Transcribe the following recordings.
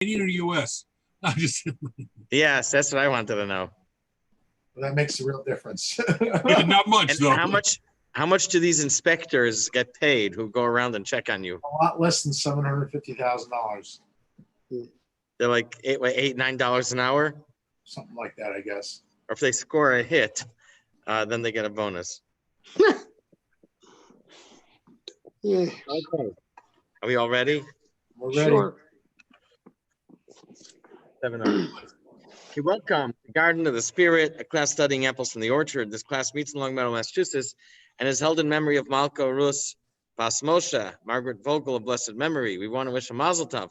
Canadian or U.S.? I'm just Yes, that's what I wanted to know. Well, that makes a real difference. not much And though. how much do these inspectors get paid who go around and check on you? A lot less than $750,000, They're like $8-9 an hour, something like that, I guess. or if they score a hit, then they get a bonus. Yeah, Okay. Are we all ready? We're ready. sure. 7:00. Okay, welcome to Garden of the Spirit, a class studying apples from the orchard. This class meets in Long Meadow, Massachusetts, and is held in memory of Malka Rus Bas Moshe, Margaret Vogel of blessed memory. We want to wish a mazel tov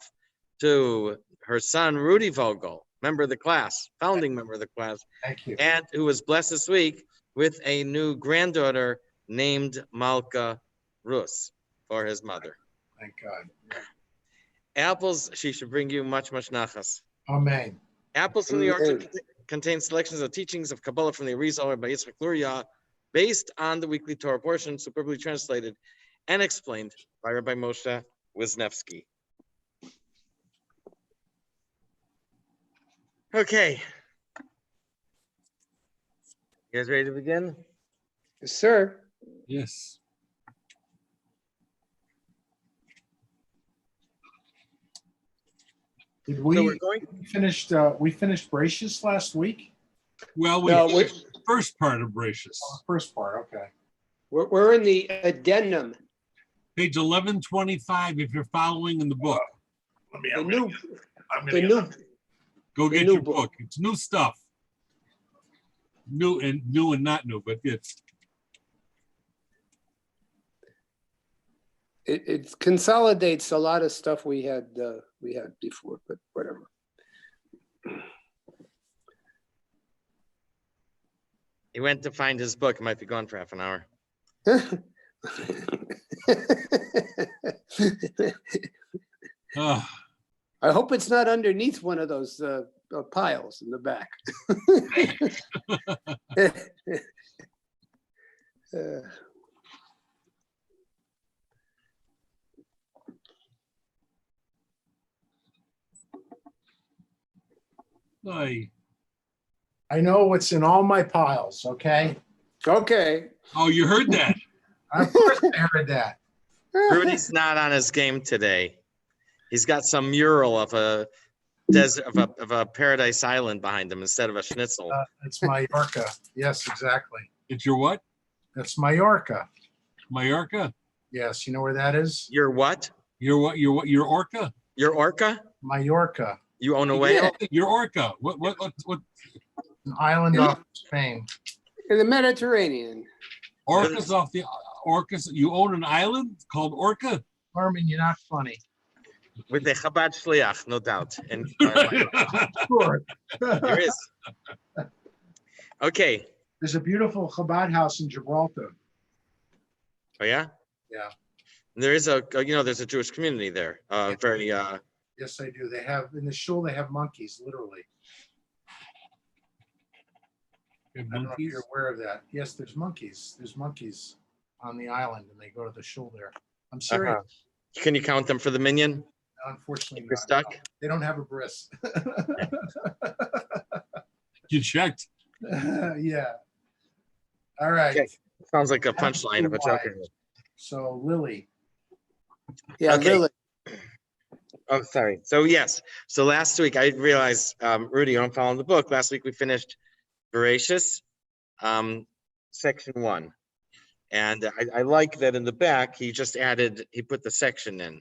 to her son, Rudy Vogel, member of the class, founding member of the class, Thank you. and who was blessed this week with a new granddaughter named Malka Rus for his mother. Thank God. Apples, she should bring you much, much nachas. Amen. Apples from the Orchard contain selections of teachings of Kabbalah from the Arizal by Yitzchak Luria, based on the weekly Torah portion, superbly translated and explained by Rabbi Moshe Wisniewski. Okay. You guys ready to begin? Yes, sir. Yes. Did So we we're going. we finished Bracious last week? Well, we No, finished the first part of Bracious. Oh, first part, okay. we're in the addendum. Page 1125, if you're following in the book. Let me The new, I'm the gonna new, Go The get new your book. book. It's new stuff. New and not new, but it's it consolidates a lot of stuff we had before, but whatever. He went to find his book. It might be gone for half an hour. uh, I hope it's not underneath one of those piles in the back. I know what's in all my piles, okay? Okay. oh, you heard that? Of course I heard that. Rudy's not on his game today. He's got some mural of a desert of a paradise island behind him instead of a schnitzel. It's Mallorca. Yes, exactly. It's your what? That's Mallorca. Mallorca? Yes, you know where that is? You're what? Your what? Your what? Your orca? You're Orca? Mallorca, You own a whale? Your orca. What? an island off Spain. In the Mediterranean. Orcas off the orcas. You own an island called Orca? Armin, you're not funny. With a Chabad Shliach, no doubt. And Sure. there is. Okay. There's a beautiful Chabad house in Gibraltar. Oh yeah? Yeah. There is there's a Jewish community there. Very Yes, they do. They have, in the shul, they have monkeys, literally. You have I don't know if monkeys? you're aware of that. Yes, there's monkeys. There's monkeys on the island and they go to the shul there. I'm serious. Can you count them for the minion? Unfortunately, You're not. stuck? They don't have a bris. You checked? Yeah. All right. Okay. Sounds like a punchline of a joke. So Lily, Yeah, Okay. Lily. Oh, sorry. So yes. So last week I realized, Rudy, I'm following the book. Last week we finished Voracious, section 1. And I like that in the back, he put the section in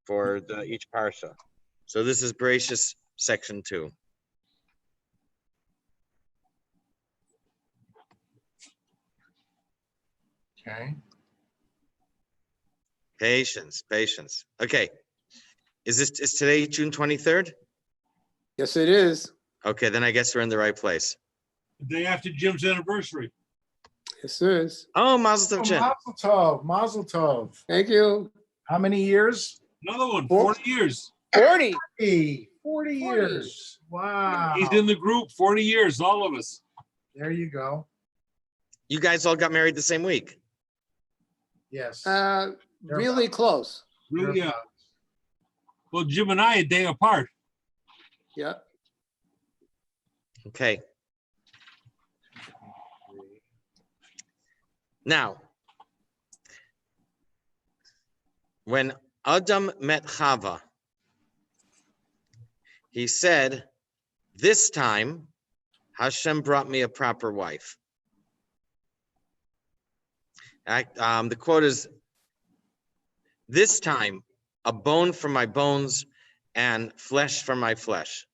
for each parsha. So this is Voracious section 2. okay. Patience. Okay. Is today June 23rd? Yes, it is. Okay, then I guess we're in the right place. The day after Jim's anniversary. Yes, it is. Oh, Mazel Tov, Jim. Mazel tov, Mazel tov. Thank you. How many years? Another one, Four. 40 years. 40. 40 years. Wow. He's in the group, 40 years, all of us. There you go. You guys all got married the same week. Yes. Really close. Really, well, Jim and I a day apart. Yeah. Okay. Now, when Adam met Chava, he said, "This time, Hashem brought me a proper wife." The quote is, "This time, a bone from my bones and flesh from my flesh."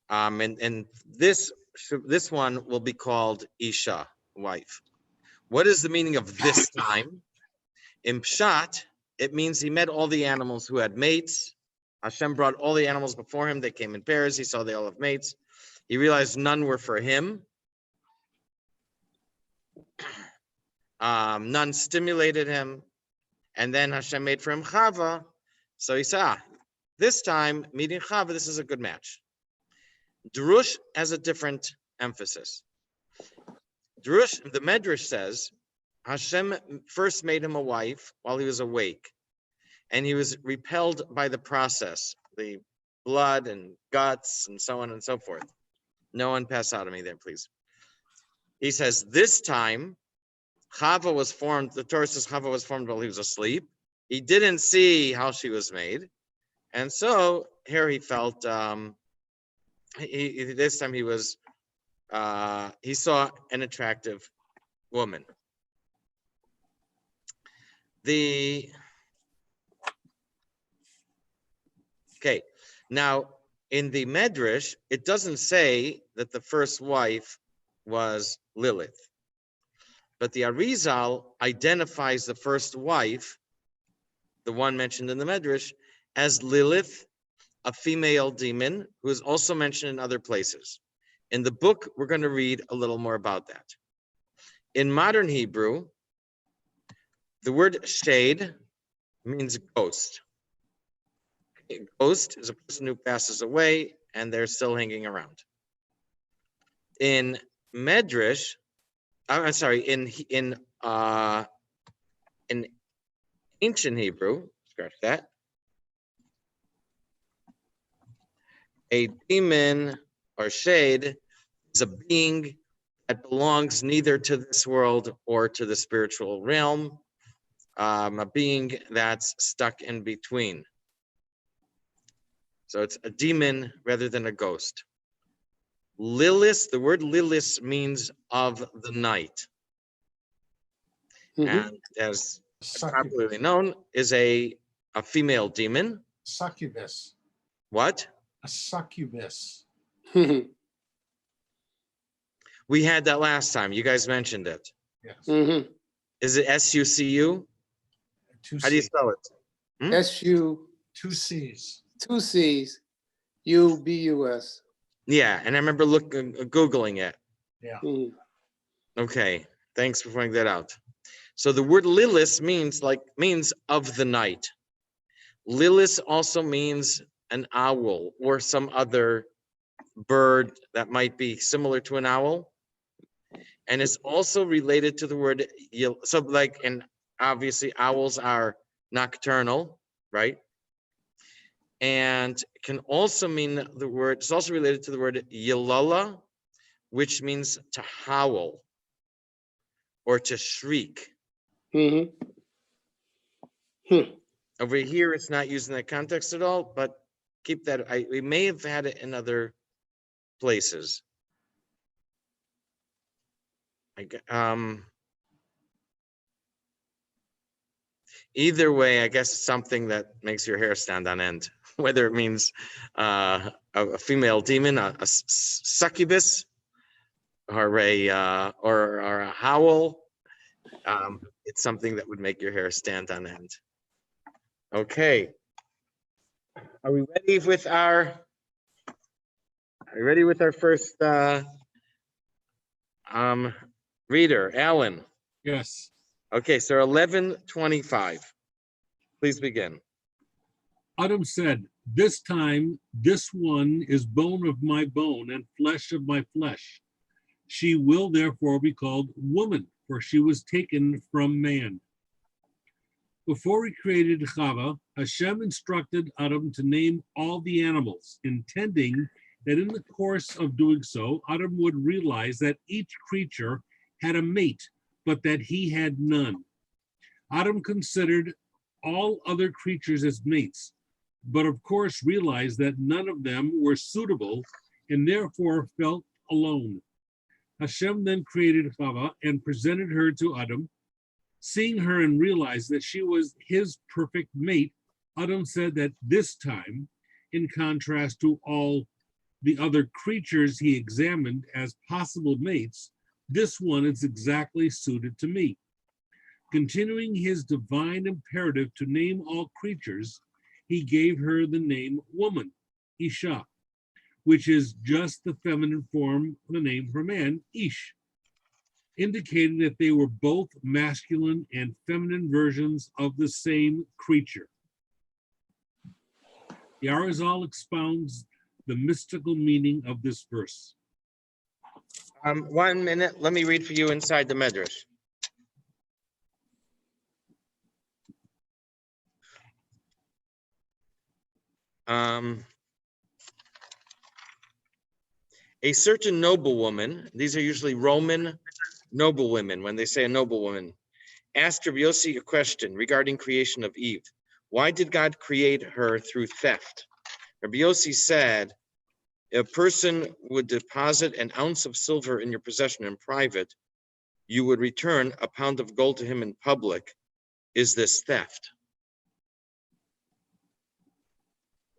And this one will be called Isha, wife. What is the meaning of this time? In Pshat, it means he met all the animals who had mates. Hashem brought all the animals before him. They came in pairs. He saw they all have mates. He realized none were for him. None stimulated him. And then Hashem made for him Chava. So he said, this time, meeting Chava, this is a good match. Drush has a different emphasis. Drush, the Medrash says, Hashem first made him a wife while he was awake, and he was repelled by the process, the blood and guts and so on and so forth. No one pass out on me there, please. He says, this time, Chava was formed, the Torah says Chava was formed while he was asleep. He didn't see how she was made. And so here he felt, this time he saw an attractive woman. Okay, now in the Medrash, it doesn't say that the first wife was Lilith, but the Arizal identifies the first wife, the one mentioned in the Medrash, as Lilith, a female demon who is also mentioned in other places. In the book, we're going to read a little more about that. In modern Hebrew, the word shade means ghost. A ghost is a person who passes away and they're still hanging around. In Medrash, I'm sorry, in ancient Hebrew, scratch that, a demon or shade is a being that belongs neither to this world or to the spiritual realm, a being that's stuck in between. So it's a demon rather than a ghost. Lilith, the word Lilith means of the night. Mhm. And as popularly known, is a female demon. Succubus. What? A succubus. Mhm. We had that last time. You guys mentioned it. Yes. Mhm. Is it SUCU? Two How do you C's. spell it? SU, Two C's. 2 C's, UBUS. Yeah, and I remember Googling it. Yeah. Mhm. Okay, thanks for pointing that out. So the word Lilith means of the night. Lilith also means an owl or some other bird that might be similar to an owl, and is also related to the word so like, and obviously owls are nocturnal, right? And can also mean the word, it's also related to the word yilala, which means to howl or to shriek. Mhm. Over here, it's not used in that context at all, but keep that. We may have had it in other places. Either way, I guess it's something that makes your hair stand on end, whether it means a female demon, a succubus, or a howl. It's something that would make your hair stand on end. Okay. Are we ready with our first reader, Alan? Yes. Okay, so 11:25. Please begin. Adam said, this time, this one is bone of my bone and flesh of my flesh. She will therefore be called woman, for she was taken from man. Before he created Chava, Hashem instructed Adam to name all the animals, intending that in the course of doing so, Adam would realize that each creature had a mate, but that he had none. Adam considered all other creatures as mates, but of course realized that none of them were suitable and therefore felt alone. Hashem then created Chava and presented her to Adam. Seeing her and realized that she was his perfect mate, Adam said that this time, in contrast to all the other creatures he examined as possible mates, this one is exactly suited to me. Continuing his divine imperative to name all creatures, he gave her the name woman, Isha, which is just the feminine form of the name for man, Ish, indicating that they were both masculine and feminine versions of the same creature. The Arizal expounds the mystical meaning of this verse. 1 minute, let me read for you inside the Medrash. A certain noblewoman, these are usually Roman noblewomen, when they say a noblewoman, asked Rabbi Yossi a question regarding creation of Eve. Why did God create her through theft? Rabbi Yossi said, if a person would deposit an ounce of silver in your possession in private, you would return a pound of gold to him in public. Is this theft?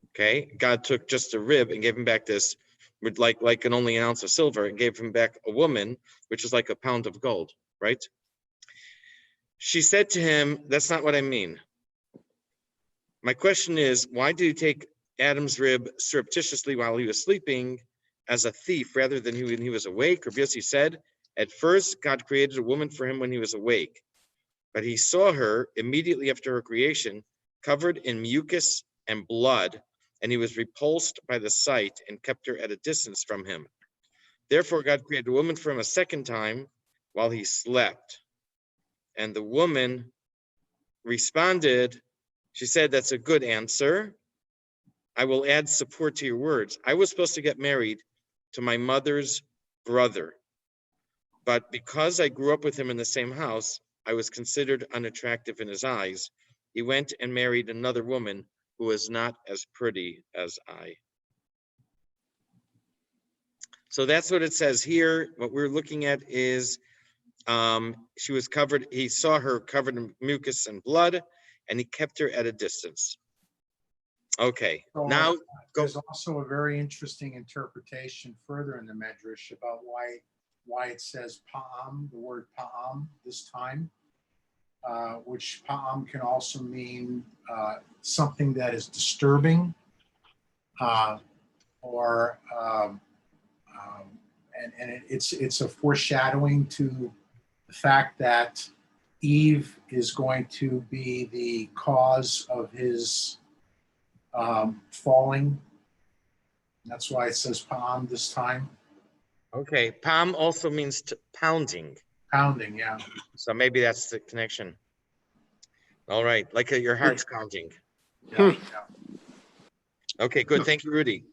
Okay, God took just a rib and gave him back this, with like an only an ounce of silver, and gave him back a woman, which is like a pound of gold, right? She said to him, that's not what I mean. My question is, why did he take Adam's rib surreptitiously while he was sleeping as a thief rather than when he was awake? Rabbi Yossi said, at first, God created a woman for him when he was awake, but he saw her immediately after her creation, covered in mucus and blood, and he was repulsed by the sight and kept her at a distance from him. Therefore, God created a woman for him a second time while he slept. And the woman responded, she said, that's a good answer. I will add support to your words. I was supposed to get married to my mother's brother, but because I grew up with him in the same house, I was considered unattractive in his eyes. He went and married another woman who was not as pretty as I. So that's what it says here. What we're looking at is she was covered, he saw her covered in mucus and blood, and he kept her at a distance. Okay, So, now go. There's also a very interesting interpretation further in the Medrash about why it says pa'am, the word pa'am this time, which pa'am can also mean something that is disturbing, it's a foreshadowing to the fact that Eve is going to be the cause of his falling. That's why it says pa'am this time. Okay, pam also means pounding. Pounding, yeah. So maybe that's the connection. All right, like your heart's pounding. Yeah. Okay, good. Thank you, Rudy.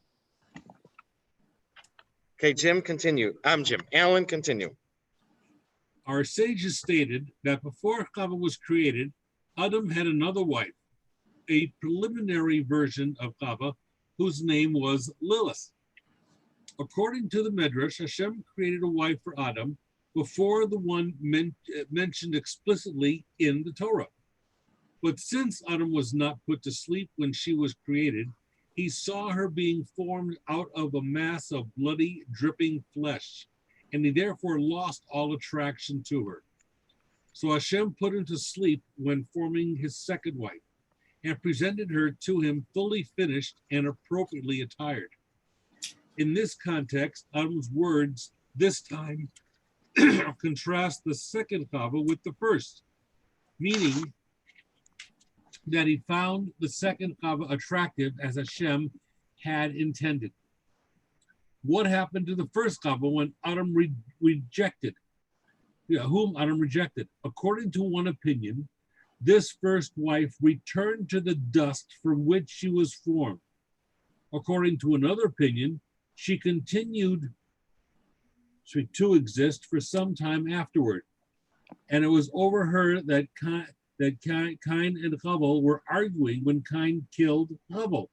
Okay, Jim, continue. I'm Jim. Alan, continue. Our sages stated that before Chava was created, Adam had another wife, a preliminary version of Chava, whose name was Lilith. According to the Medrash, Hashem created a wife for Adam before the one mentioned explicitly in the Torah. But since Adam was not put to sleep when she was created, he saw her being formed out of a mass of bloody, dripping flesh, and he therefore lost all attraction to her. So Hashem put him to sleep when forming his second wife, and presented her to him fully finished and appropriately attired. In this context, Adam's words this time contrast the second Chava with the first, meaning that he found the second Chava attractive as Hashem had intended. What happened to the first Chava when Adam rejected? Whom Adam rejected? According to one opinion, this first wife returned to the dust from which she was formed. According to another opinion, she continued to exist for some time afterward, and it was over her that Cain and Havel were arguing when Cain killed Havel.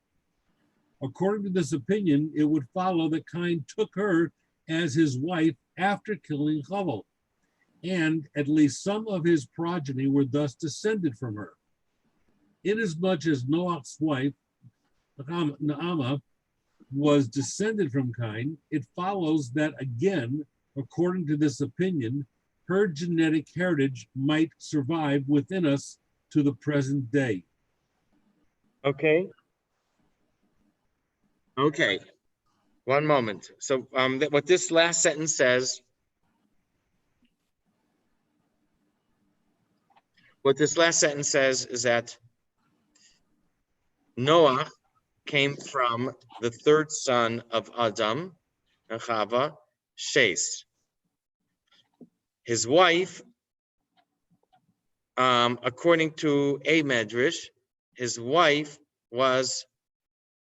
According to this opinion, it would follow that Cain took her as his wife after killing Havel, and at least some of his progeny were thus descended from her. Inasmuch as Noach's wife, Naamah, was descended from Cain, it follows that again, according to this opinion, her genetic heritage might survive within us to the present day. Okay. Okay. One moment. So what this last sentence says, is that Noah came from the third son of Adam and Chava, Shes. His wife, according to a Medrash, his wife was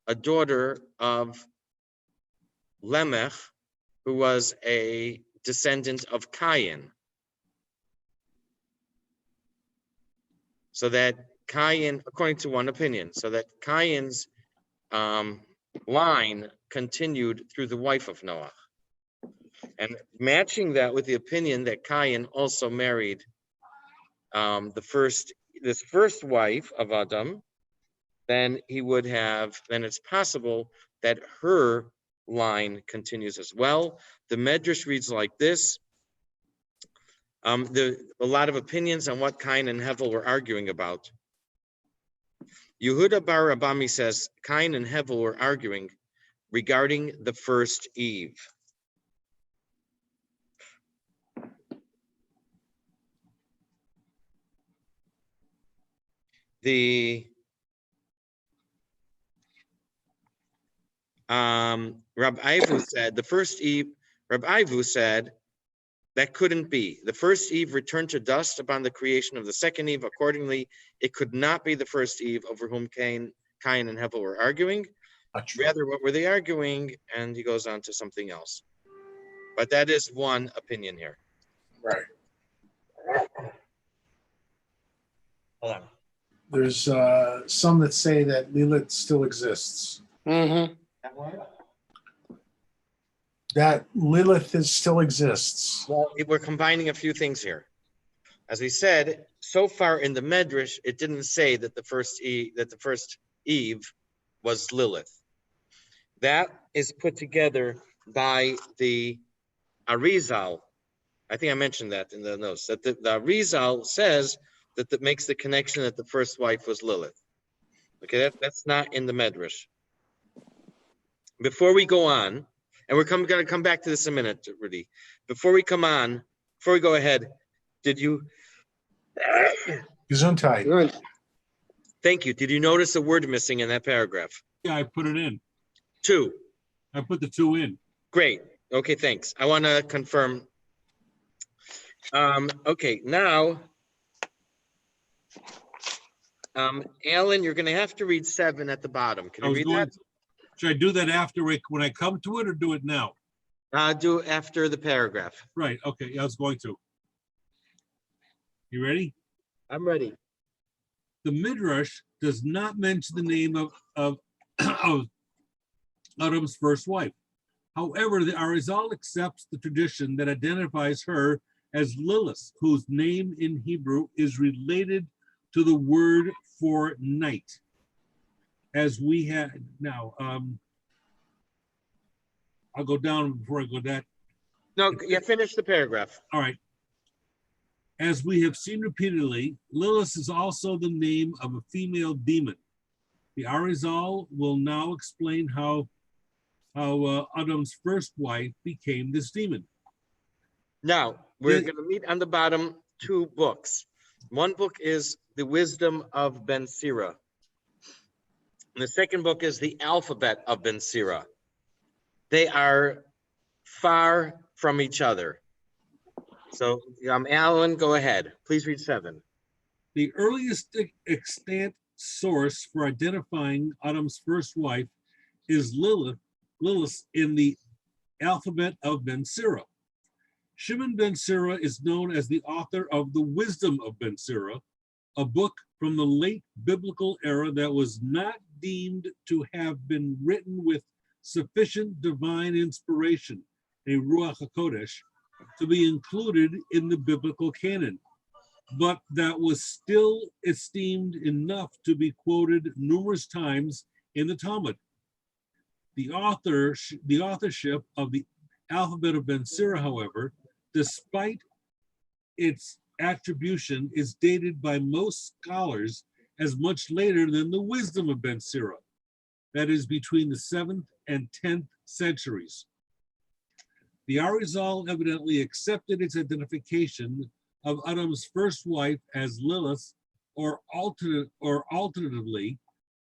a daughter of Lamech, who was a descendant of Cain. So that Cain, according to one opinion, so that Cain's line continued through the wife of Noah. And matching that with the opinion that Cain also married this first wife of Adam, then it's possible that her line continues as well. The Medrash reads like this. A lot of opinions on what Cain and Hevel were arguing about. Yehuda bar Abami says Cain and Hevel were arguing regarding the first Eve. Rab Ivu said the first Eve. Rab Ivu said that couldn't be. The first Eve returned to dust upon the creation of the second Eve. Accordingly, it could not be the first Eve over whom Cain and Hevel were arguing. Rather, what were they arguing? And he goes on to something else. But that is one opinion here. Right. Hold on. There's some that say that Lilith still exists. Mm-hmm. That Lilith still exists. Well, we're combining a few things here. As we said, so far in the Medrash, it didn't say that the first Eve was Lilith. That is put together by the Arizal. I think I mentioned that in the notes, that the Arizal says that makes the connection that the first wife was Lilith. Okay, that's not in the Medrash. Before we go on, and we're going to come back to this in a minute, Rudy. Before we go ahead, did you? Gesundheit. Good. Thank you. Did you notice a word missing in that paragraph? Yeah, I put it in. 2. I put the 2 in. Great. Okay, thanks. I want to confirm. Okay, now, Alan, you're going to have to read 7 at the bottom. Can you read that? Should I do that after when I come to it, or do it now? Do after the paragraph. Right. Okay. I was going to. You ready? I'm ready. The Midrash does not mention the name of Adam's first wife. However, the Arizal accepts the tradition that identifies her as Lilith, whose name in Hebrew is related to the word for night. As we had now, I'll go down before I go that. No, yeah, finish the paragraph. All right. As we have seen repeatedly, Lilith is also the name of a female demon. The Arizal will now explain how Adam's first wife became this demon. Now, we're going to meet on the bottom 2 books. One book is The Wisdom of Ben Sira. And the second book is The Alphabet of Ben Sira. They are far from each other. So, Alan, go ahead. Please read 7. The earliest extant source for identifying Adam's first wife is Lilith in the alphabet of Ben Sira. Shimon ben Sira is known as the author of The Wisdom of Ben Sira, a book from the late biblical era that was not deemed to have been written with sufficient divine inspiration, a Ruach HaKodesh, to be included in the biblical canon, but that was still esteemed enough to be quoted numerous times in the Talmud. The authorship of the alphabet of Ben Sira, however, despite its attribution, is dated by most scholars as much later than the Wisdom of Ben Sira, that is between the 7th and 10th centuries. The Arizal evidently accepted its identification of Adam's first wife as Lilith, or alternatively,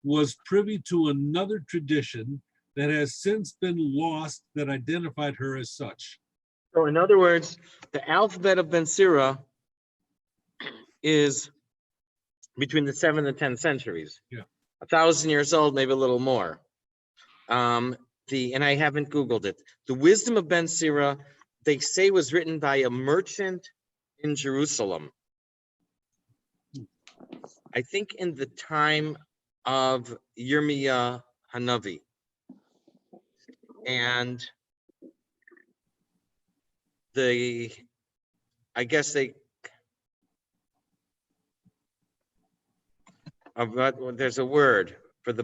was privy to another tradition that has since been lost that identified her as such. So in other words, the alphabet of Ben Sira is between the 7th and 10th centuries. Yeah. 1,000 years old, maybe a little more. And I haven't Googled it. The Wisdom of Ben Sira, they say, was written by a merchant in Jerusalem. I think in the time of Yirmiyah Hanavi. And I guess there's a word for the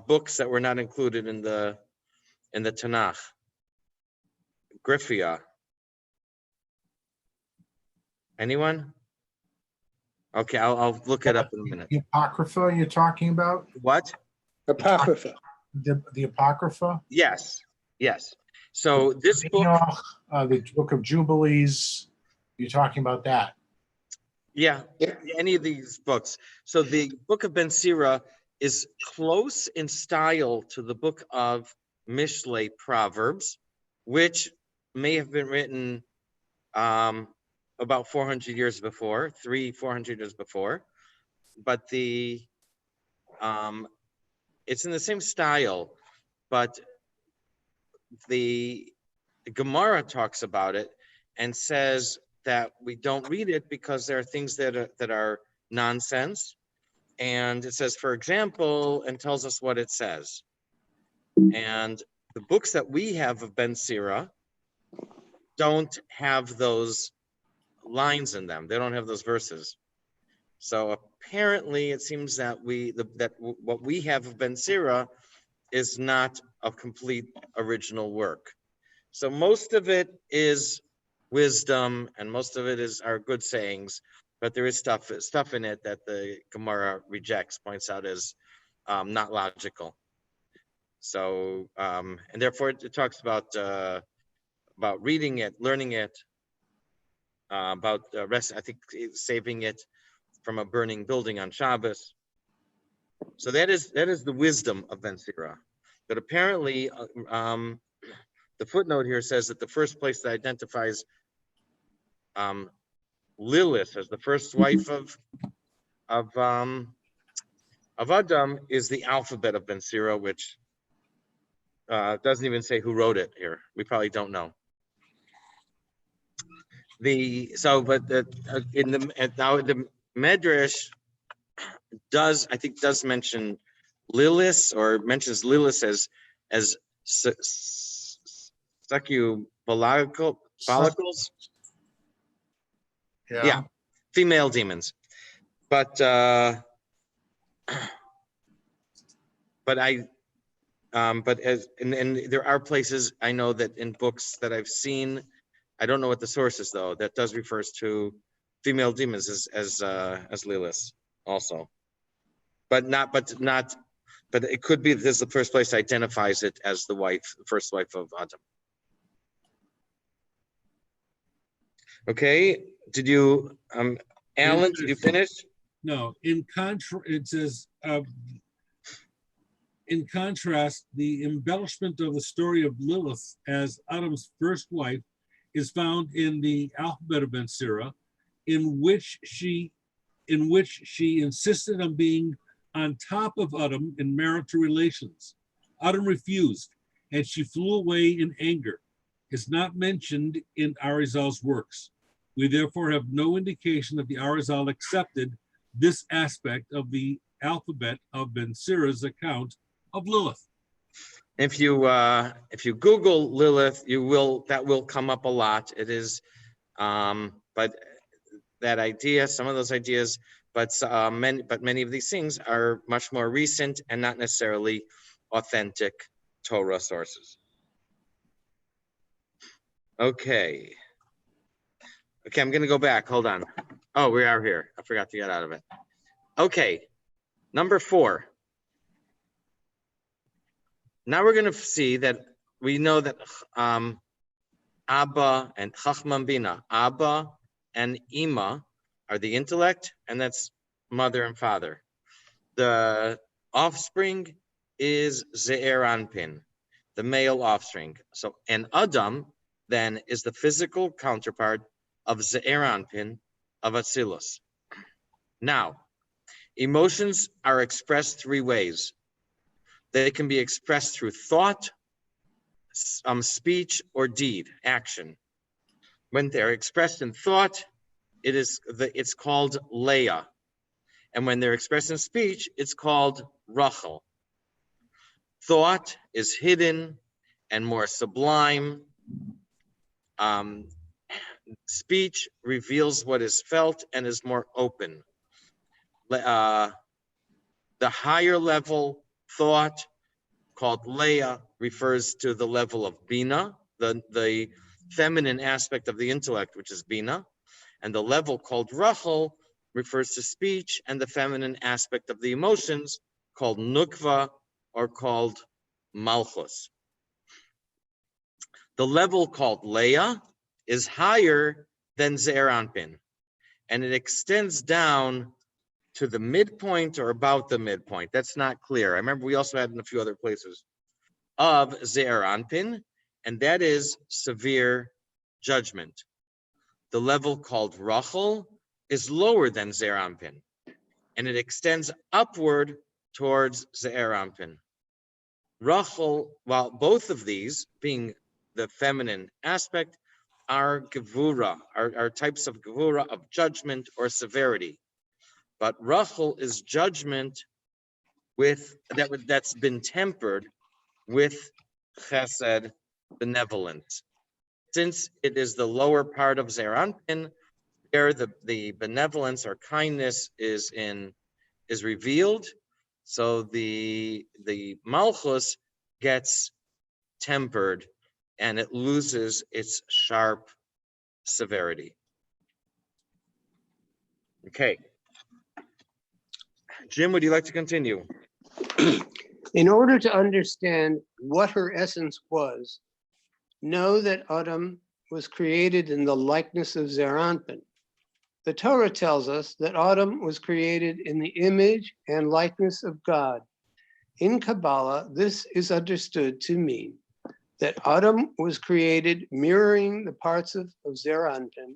books that were not included in the Tanakh. Griphia. Anyone? Okay, I'll look it up in a minute. The Apocrypha you're talking about? What? Apocrypha. The Apocrypha? Yes, yes. So this book, Enoch, the Book of Jubilees, you're talking about that? yeah, Yeah. any of these books. So the Book of Ben Sira is close in style to the Book of Mishlei, Proverbs, which may have been written about 400 years before, 400 years before, but it's in the same style, but the Gemara talks about it and says that we don't read it because there are things that are nonsense. And it says, for example, and tells us what it says. And the books that we have of Ben Sira don't have those lines in them. They don't have those verses. So apparently it seems that what we have of Ben Sira is not a complete original work. So most of it is wisdom and most of it are good sayings, but there is stuff in it that the Gemara rejects, points out as not logical. So and therefore it talks about reading it, learning it, about rest. I think saving it from a burning building on Shabbos. So that is the wisdom of Ben Sira. But apparently, the footnote here says that the first place that identifies Lilith as the first wife of Adam is the alphabet of Ben Sira, which doesn't even say who wrote it here. We probably don't know. The Medrash does mention Lilith, or mentions Lilith as succuballicles. Yeah, female demons. But there are places I know that in books that I've seen, I don't know what the source is though, that does refers to female demons as Lilith also. But it could be this is the first place identifies it as the first wife of Adam. Okay, did you, Alan, did you finish? No, it says, in contrast, the embellishment of the story of Lilith as Adam's first wife is found in the alphabet of Ben Sira, in which she in which she insisted on being on top of Adam in marital relations. Adam refused, and she flew away in anger. It's not mentioned in Arizal's works. We therefore have no indication that the Arizal accepted this aspect of the alphabet of Ben Sira's account of Lilith. If you Google Lilith, that will come up a lot. It is, but that idea, some of those ideas, but many of these things are much more recent and not necessarily authentic Torah sources. Okay, I'm going to go back. Hold on. Oh, we are here. I forgot to get out of it. Okay, number 4. Now we're going to see that we know that Abba and Chachman Bina, Abba and Ima are the intellect, and that's mother and father. The offspring is Ze'er Anpin, the male offspring. So, and Adam then is the physical counterpart of Ze'er Anpin of Atzilus. Now, emotions are expressed 3 ways. They can be expressed through thought, speech, or deed, action. When they're expressed in thought, it's called Leah. And when they're expressed in speech, it's called Rachel. Thought is hidden and more sublime. Speech reveals what is felt and is more open. The higher level thought, called Leah, refers to the level of Bina, the feminine aspect of the intellect, which is Bina. And the level called Rachel refers to speech and the feminine aspect of the emotions, called Nukva or called Malchus. The level called Leah is higher than Ze'er Anpin, and it extends down to the midpoint or about the midpoint. That's not clear. I remember we also had in a few other places of Ze'er Anpin, and that is severe judgment. The level called Rachel is lower than Ze'er Anpin, and it extends upward towards Ze'er Anpin. Rachel, while both of these, being the feminine aspect, are gevura, are types of gevura, of judgment or severity. But Rachel is judgment that's been tempered with chesed, benevolence. Since it is the lower part of Ze'er Anpin, there the benevolence or kindness is revealed. So the Malchus gets tempered and it loses its sharp severity. Okay. Jim, would you like to continue? In order to understand what her essence was, know that Adam was created in the likeness of Ze'er Anpin. The Torah tells us that Adam was created in the image and likeness of God. In Kabbalah, this is understood to mean that Adam was created mirroring the parts of Ze'er Anpin,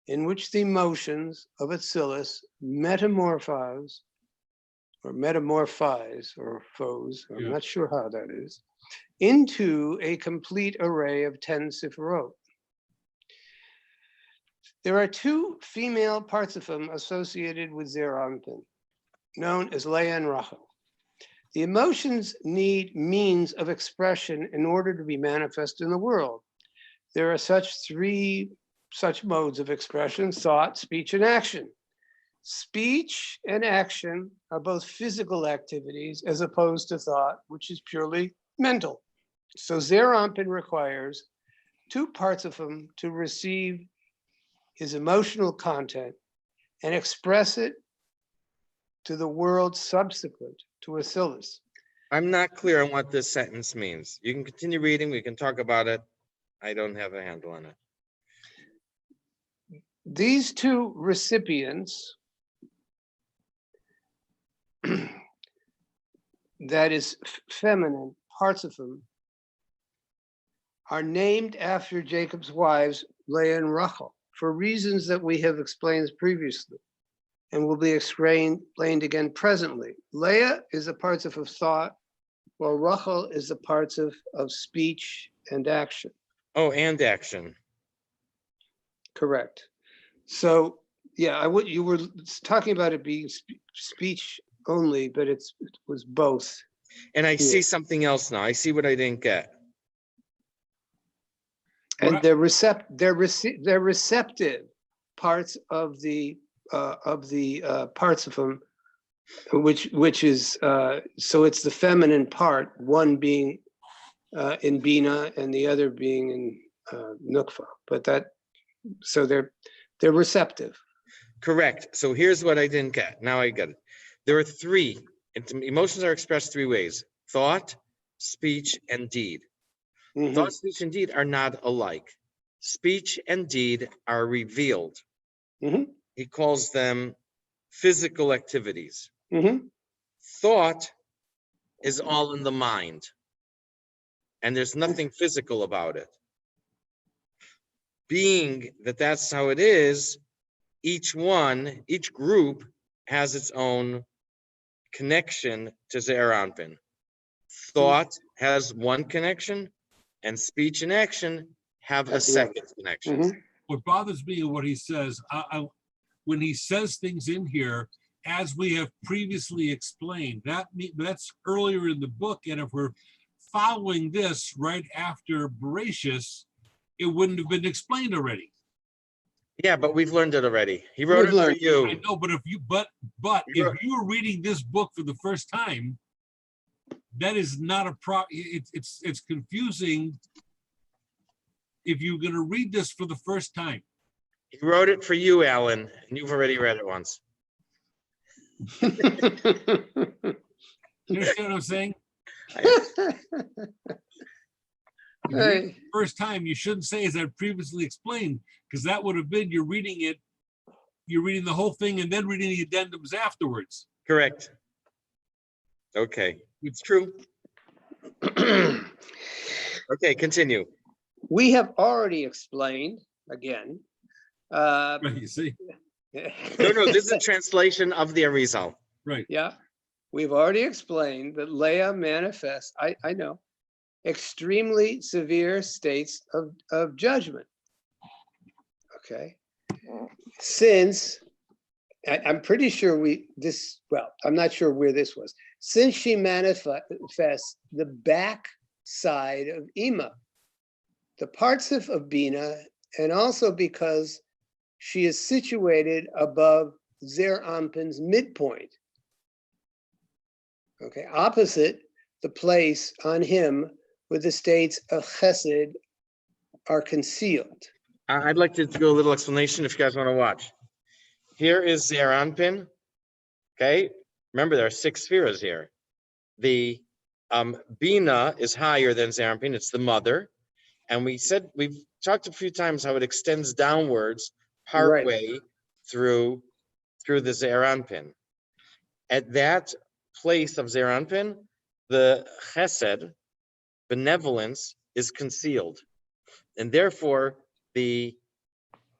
in which the emotions of Atzilus metamorphize, or foes, I'm not sure how that is, into a complete array of 10 Sifrot. There are 2 female Partzifim associated with Ze'er Anpin, known as Leah and Rachel. The emotions need means of expression in order to be manifest in the world. There are 3 such modes of expression: thought, speech, and action. Speech and action are both physical activities as opposed to thought, which is purely mental. So Ze'er Anpin requires 2 parts of him to receive his emotional content and express it to the world subsequent to Atzilus. I'm not clear on what this sentence means. You can continue reading. We can talk about it. I don't have a handle on it. These 2 recipients, that is feminine, parts of them, are named after Jacob's wives, Leah and Rachel, for reasons that we have explained previously. and will be explained again presently. Leah is the parts of thought, while Rachel is the parts of speech and action. Oh, and action. Correct. So, yeah, you were talking about it being speech only, but it was both. And I see Yeah. something else now. I see what I didn't get. And Right. they're receptive parts of the parts of them, which is so it's the feminine part, one being in Bina and the other being in Nukva. But so they're receptive. Correct. So here's what I didn't get. Now I get it. There are three. Emotions are expressed three ways: thought, speech, and deed. Mhm. Thought, speech, and deed are not alike. Speech and deed are revealed. Mhm. He calls them physical activities. Mhm. Thought is all in the mind, and there's nothing physical about it. Being that that's how it is, each group has its own connection to Ze'er Anpin. Thought has one connection, and speech and action have a Have the second connection. Mhm. What bothers me is what he says, when he says things in here, as we have previously explained, that's earlier in the book. And if we're following this right after Bereshis, it wouldn't have been explained already. Yeah, but we've learned it already. He wrote We've it for I learned. you. know, but if you were reading this book for the first time, that is not it's confusing if you're going to read this for the first time. He wrote it for you, Alan, and you've already read it once. You understand what I'm saying? If you read it the first time, you shouldn't say, as I previously explained, because that would have been you're reading the whole thing and then reading the addendums afterwards. Correct. Okay, it's true. Okay, continue. We have already explained again. Right, you see? No, this is a translation of the Arizal. Right. Yeah, we've already explained that Leah manifests, I know, extremely severe states of judgment. Okay. Since, I'm pretty sure I'm not sure where this was. Since she manifests the back side of Ima, the parts of Bina, and also because she is situated above Ze'er Anpin's midpoint. Okay, opposite the place on him where the states of Chesed are concealed. I'd like to do a little explanation if you guys want to watch. Here is Ze'er Anpin. Okay, remember there are 6 spheres here. The Bina is higher than Ze'er Anpin. It's the mother, and we've talked a few times how it extends downwards partway through the Ze'er Anpin. At that place of Ze'er Anpin, the Chesed, benevolence, is concealed, and therefore the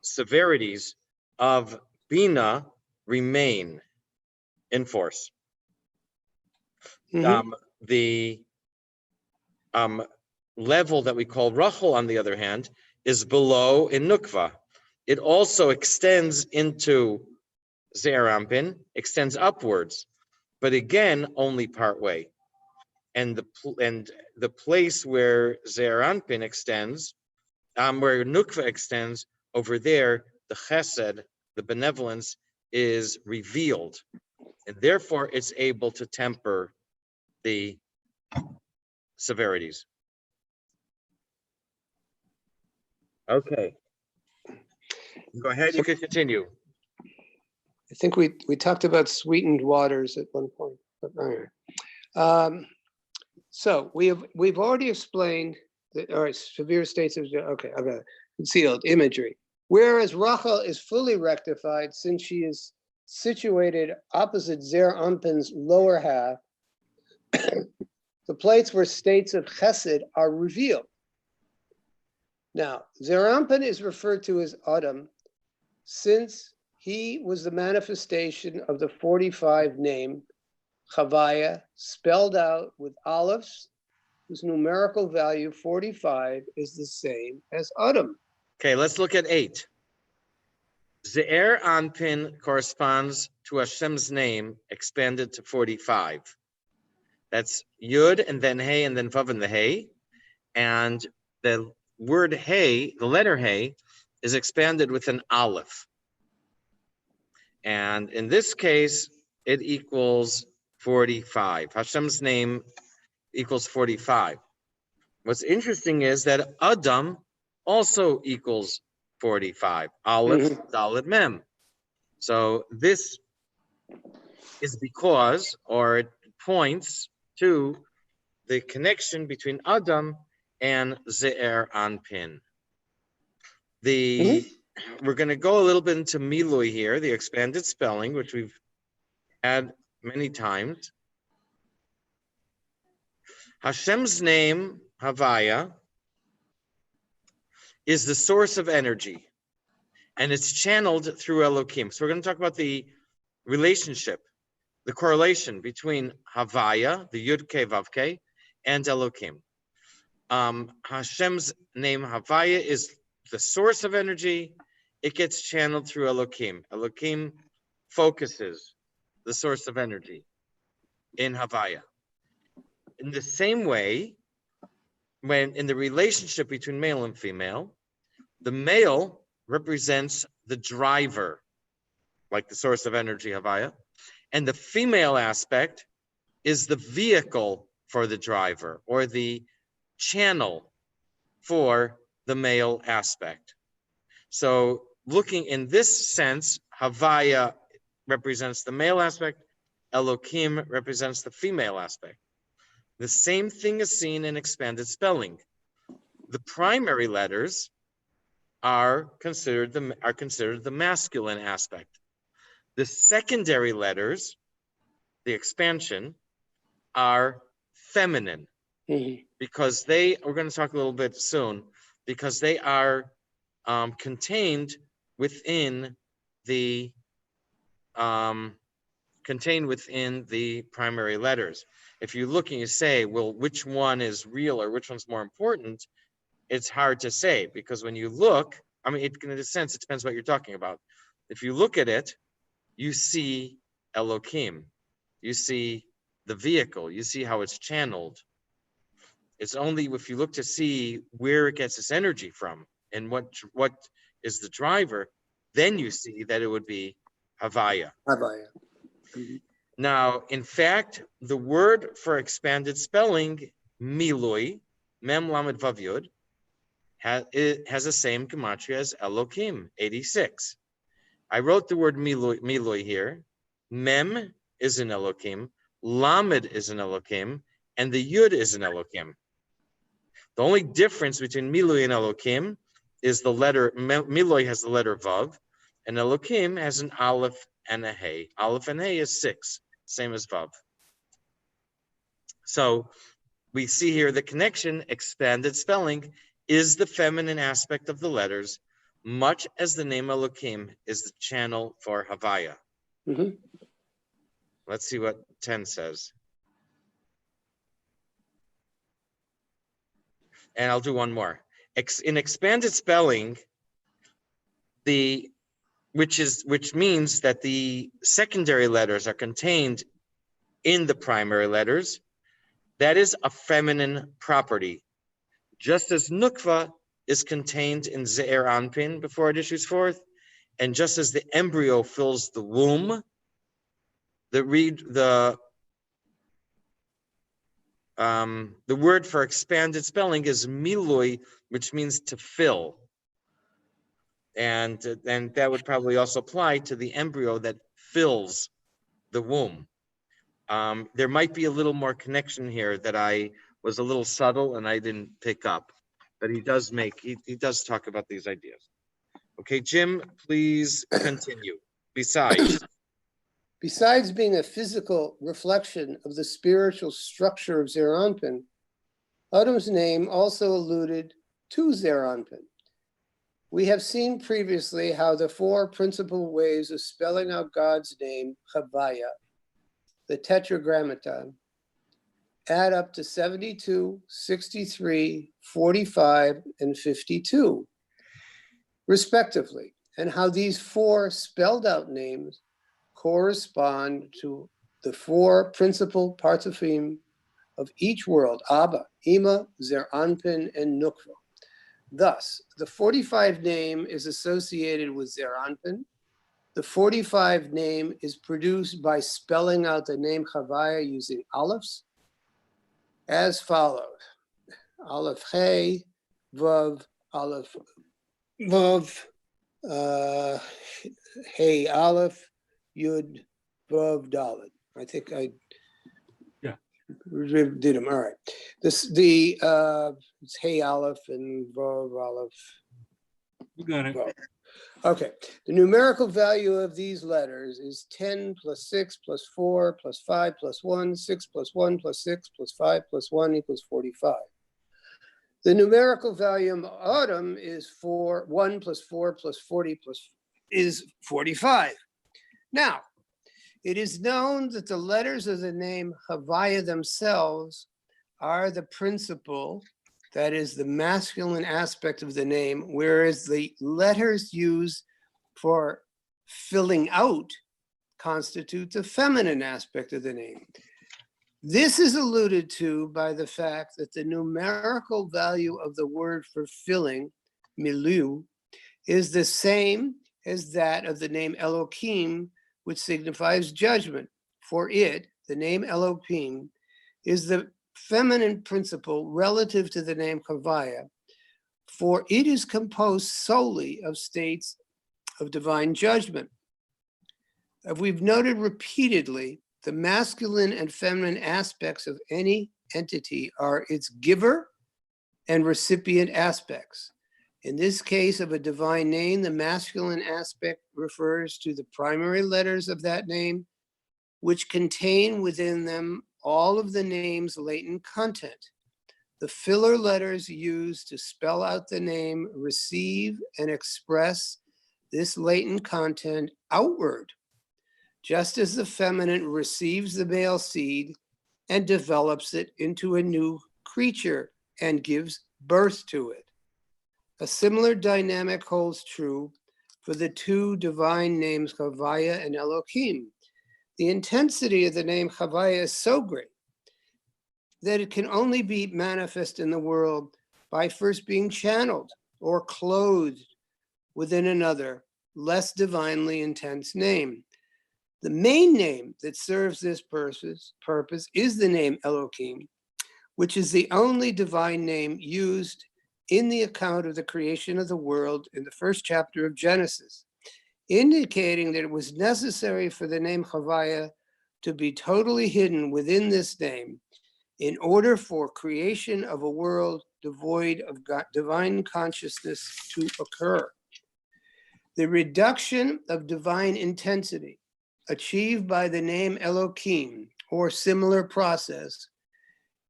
severities of Bina remain in force. Mhm. The level that we call Rachel, on the other hand, is below in Nukva. It also extends into Ze'er Anpin, extends upwards, but again, only part way. And the place where Ze'er Anpin extends, where Nukva extends, over there, the Chesed, the benevolence, is revealed, and therefore it's able to temper the severities. Okay. Go ahead, you can continue. I think we talked about sweetened waters at one point. But anyway. So we've already explained that, all right, severe states of, okay, I've got it. Concealed imagery. Whereas Rachel is fully rectified since she is situated opposite Ze'er Anpin's lower half, the places where states of Chesed are revealed. Now, Ze'er Anpin is referred to as Adam since He was the manifestation of the 45 name, Chavaya, spelled out with olives, whose numerical value 45 is the same as Adam. Okay, let's look at 8. Ze'er Anpin corresponds to Hashem's name expanded to 45. That's Yud and then Hey and then Vav and the Hey. And the word Hey, the letter Hey, is expanded with an Aleph. And in this case, it equals 45. Hashem's name equals 45. What's interesting is that Adam also equals 45. Aleph, Dalet, Mem. So this is because, or it points to the connection between Adam and Ze'er Anpin. We're going to go a little bit into Milui here, the expanded spelling, which we've had many times. Hashem's name, Havaya, is the source of energy, and it's channeled through Elohim. So we're going to talk about the relationship, the correlation between Havaya, the Yud Kei Vav Kei, and Elohim. Hashem's name, Havaya, is the source of energy. It gets channeled through Elohim. Elohim focuses the source of energy in Havaya. In the same way, when in the relationship between male and female, the male represents the driver, like the source of energy, Havaya, and the female aspect is the vehicle for the driver, or the channel for the male aspect. So looking in this sense, Havaya represents the male aspect, Elohim represents the female aspect. The same thing is seen in expanded spelling. The primary letters are considered the masculine aspect. The secondary letters, the expansion, are feminine because we're going to talk a little bit soon, because they are contained within the primary letters. If you look and you say, well, which one is real or which one's more important, it's hard to say, because when you look, I mean, in a sense, it depends what you're talking about. If you look at it, you see Elohim, you see the vehicle, you see how it's channeled. It's only if you look to see where it gets its energy from and what is the driver, then you see that it would be Havaya. Havaya. Now, in fact, the word for expanded spelling, Milui, Mem Lamed Vav Yud, it has the same gematria as Elohim, 86. I wrote the word Milui here. Mem is an Elohim, Lamed is an Elohim, and the Yud is an Elohim. The only difference between Milui and Elohim is the letter, Milui has the letter Vav, and Elohim has an Aleph and a Hey. Aleph and Hey is 6, same as Vav. So we see here the connection, expanded spelling, is the feminine aspect of the letters, much as the name Elohim is the channel for Havaya. Let's see what 10 says. And I'll do one more. In expanded spelling, which means that the secondary letters are contained in the primary letters, that is a feminine property. Just as Nukva is contained in Ze'er Anpin before it issues forth, and just as the embryo fills the womb, the word for expanded spelling is milui, which means to fill. And that would probably also apply to the embryo that fills the womb. There might be a little more connection here that I was a little subtle and I didn't pick up, but he does talk about these ideas. Okay, Jim, please continue. Besides being a physical reflection of the spiritual structure of Ze'er Anpin, Adam's name also alluded to Ze'er Anpin. We have seen previously how the four principal ways of spelling out God's name, Havaya, the Tetragrammaton, add up to 72, 63, 45, and 52, respectively, and how these four spelled out names correspond to the four principal partzufim of each world, Abba, Ima, Zer Anpin, and Nukva. Thus, the 45 name is associated with Zer Anpin. The 45 name is produced by spelling out the name Havaya using aleph as follows. Aleph Hey, Vav, Aleph Vav, Hey Aleph, Yud, Vav, Dalet. I think I did them. All right. It's Hey Aleph and Vav Aleph. You got it. Vav. Okay. The numerical value of these letters is 10 plus 6 plus 4 plus 5 plus 1, 6 plus 1 plus 6 plus 5 plus 1 equals 45. The numerical value of autumn is 1 plus 4 plus 40 plus is 45. Now, it is known that the letters of the name Havaya themselves are the principal, that is the masculine aspect of the name, whereas the letters used for filling out constitute the feminine aspect of the name. This is alluded to by the fact that the numerical value of the word for filling, milu, is the same as that of the name Elohim, which signifies judgment. For it, the name Elohim, is the feminine principle relative to the name Havaya, for it is composed solely of states of divine judgment. As we've noted repeatedly, the masculine and feminine aspects of any entity are its giver and recipient aspects. In this case of a divine name, the masculine aspect refers to the primary letters of that name, which contain within them all of the name's latent content. The filler letters used to spell out the name receive and express this latent content outward, just as the feminine receives the male seed and develops it into a new creature and gives birth to it. A similar dynamic holds true for the two divine names Havaya and Elohim. The intensity of the name Havaya is so great that it can only be manifest in the world by first being channeled or clothed within another, less divinely intense name. The main name that serves this purpose is the name Elohim, which is the only divine name used in the account of the creation of the world in the first chapter of Genesis, indicating that it was necessary for the name Havaya to be totally hidden within this name in order for creation of a world devoid of divine consciousness to occur. The reduction of divine intensity achieved by the name Elohim or similar process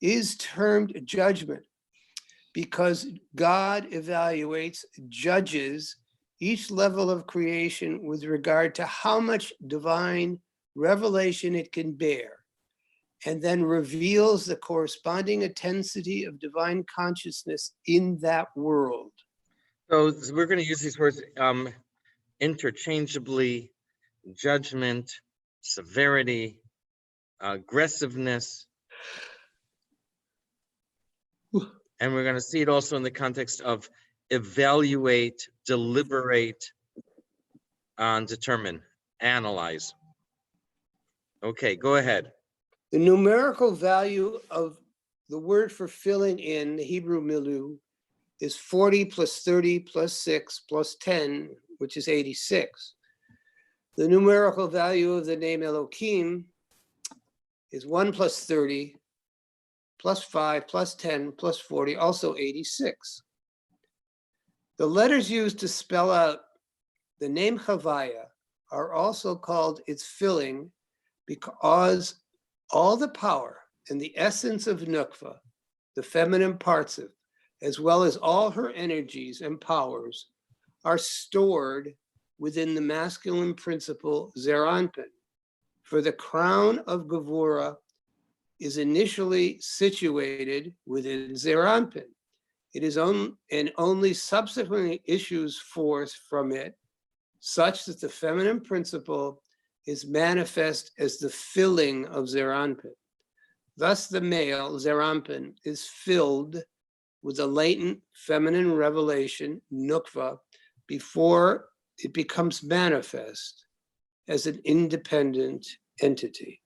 is termed judgment, because God evaluates, judges each level of creation with regard to how much divine revelation it can bear, and then reveals the corresponding intensity of divine consciousness in that world. So we're going to use these words interchangeably: judgment, severity, aggressiveness. And we're going to see it also in the context of evaluate, deliberate, determine, analyze. Okay, go ahead. The numerical value of the word for filling in, the Hebrew milu, is 40 plus 30 plus 6 plus 10, which is 86. The numerical value of the name Elohim is 1 plus 30 plus 5 plus 10 plus 40, also 86. The letters used to spell out the name Havaya are also called its filling because all the power and the essence of Nukva, the feminine parts of, as well as all her energies and powers, are stored within the masculine principle Zeranpin. For the crown of Gevura is initially situated within Zeranpin. It is and only subsequently issues forth from it, such that the feminine principle is manifest as the filling of Zeranpin. Thus, the male Zeranpin is filled with a latent feminine revelation, Nukva, before it becomes manifest as an independent entity.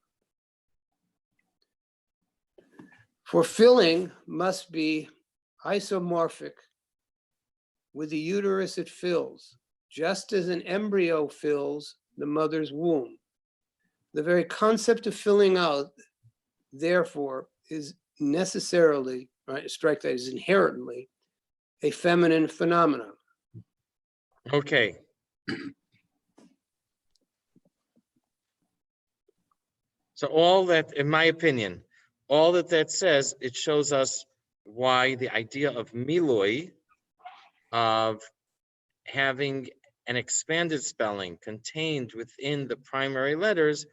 For filling must be isomorphic with the uterus it fills, just as an embryo fills the mother's womb. The very concept of filling out, therefore, is necessarily, right, strike that is inherently a feminine phenomenon. Okay. So all that, in my opinion, all that says, it shows us why the idea of miloi, of having an expanded spelling contained within the primary letters,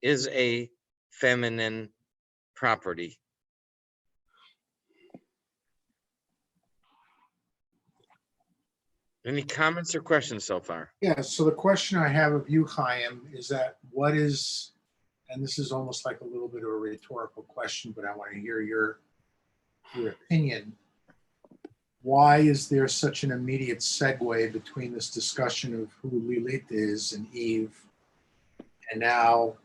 is a feminine property. Any comments or questions so far? Yeah, so the question I have of you, Chaim, is that what is, and this is almost like a little bit of a rhetorical question, but I want to hear your opinion. Why is there such an immediate segue between this discussion of who Lilith is and Eve, and now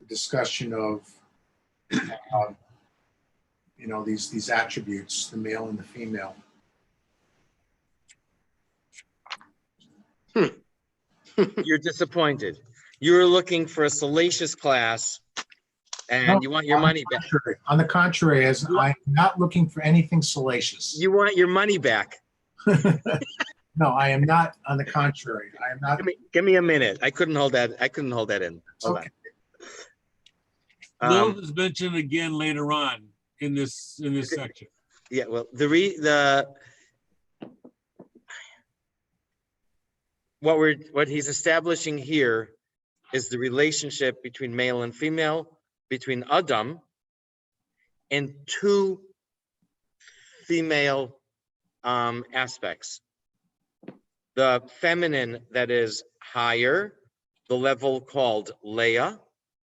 the discussion of, these attributes, the male and the female? You're disappointed. You're looking for a salacious class and No, you want your money back. On the contrary, as I'm not looking for anything salacious. You want your money back. No, I am not. On the contrary, I am not. Give me a minute. I couldn't hold that in. Hold Okay. on. Lilith is mentioned again later on in this section. Yeah, well, what he's establishing here is the relationship between male and female, between Adam and two female aspects. The feminine that is higher, the level called Leah,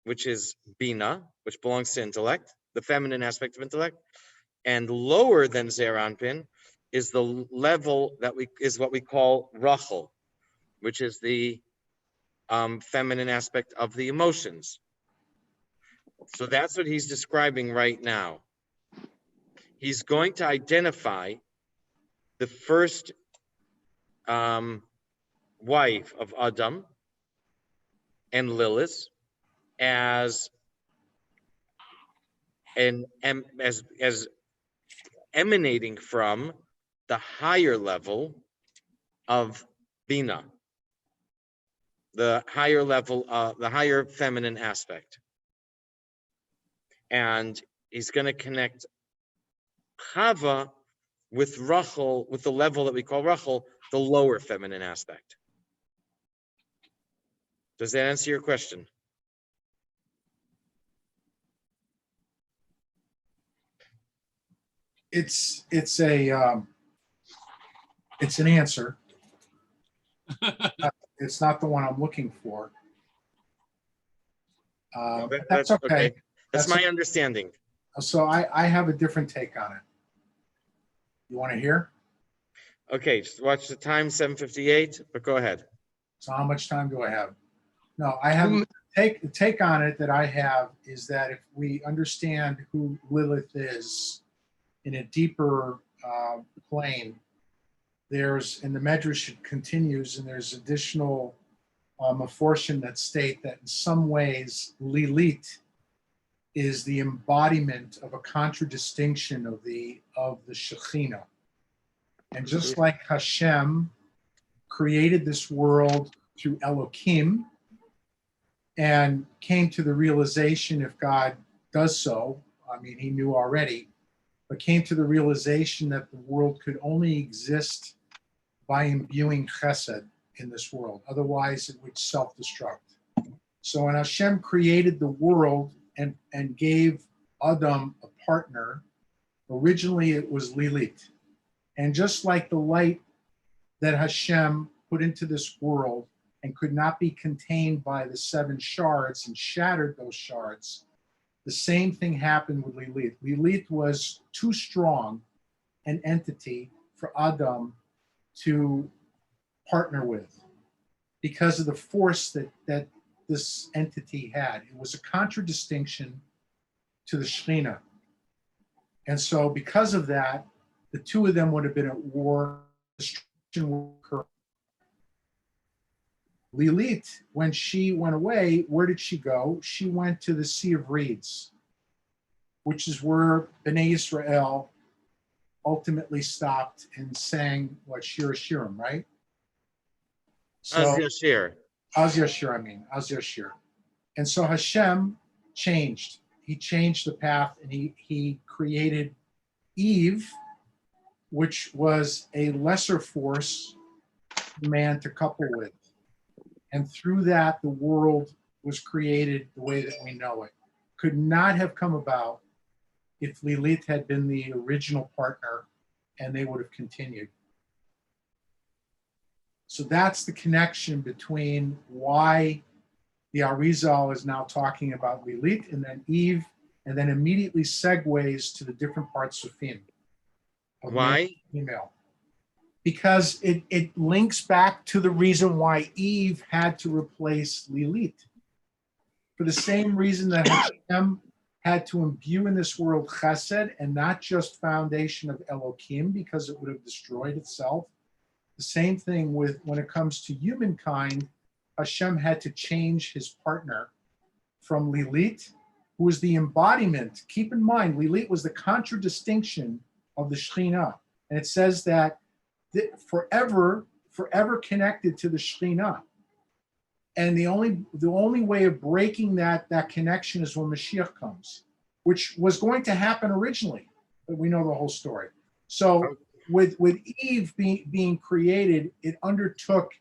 which is Bina, which belongs to intellect, the feminine aspect of intellect, and lower than Zeranpin is the level that is what we call Rachel, which is the feminine aspect of the emotions. So that's what he's describing right now. He's going to identify the first wife of Adam and Lilith as emanating from the higher level of Bina, the higher level, the higher feminine aspect. And he's going to connect Chava with Rachel, with the level that we call Rachel, the lower feminine aspect. Does that answer your question? It's an answer. It's not the one I'm looking for. No, But that's okay. That's my understanding. So I have a different take on it. You want to hear? Okay, just watch the time, 7:58, but go ahead. So how much time do I have? No, I have the take on it that I have is that if we understand who Lilith is in a deeper plane, and the Medrash continues, and there's additional Meforshim that state that in some ways Lilith is the embodiment of a contradistinction of the Shekhinah. And just like Hashem created this world through Elohim and came to the realization, if God does so, I mean, he knew already, but came to the realization that the world could only exist by imbuing chesed in this world. Otherwise, it would self-destruct. So when Hashem created the world and gave Adam a partner, originally it was Lilith. And just like the light that Hashem put into this world and could not be contained by the 7 shards and shattered those shards, the same thing happened with Lilith. Lilith was too strong an entity for Adam to partner with because of the force that this entity had. It was a contradistinction to the Shekhinah. And so because of that, the two of them would have been at war. Destruction would occur. Lilith, when she went away, where did she go? She went to the Sea of Reeds, which is where Bnei Yisrael ultimately stopped and sang what Shir Shirim, right? So Azir Shir. Azir Shir. And so Hashem changed. He changed the path, and he created Eve, which was a lesser force for man to couple with. And through that, the world was created the way that we know it. Could not have come about if Lilith had been the original partner, and they would have continued. So that's the connection between why the Arizal is now talking about Lilith and then Eve, and then immediately segues to the different parts of Fim. Why? Female. Because it links back to the reason why Eve had to replace Lilith. For the same reason that Hashem had to imbue in this world chesed and not just foundation of Elohim, because it would have destroyed itself. The same thing with when it comes to humankind, Hashem had to change his partner from Lilith, who was the embodiment. Keep in mind, Lilith was the contradistinction of the Shekhinah. And it says that forever connected to the Shekhinah. And the only way of breaking that connection is when Mashiach comes, which was going to happen originally, but we know the whole story. So with Eve being created, it undertook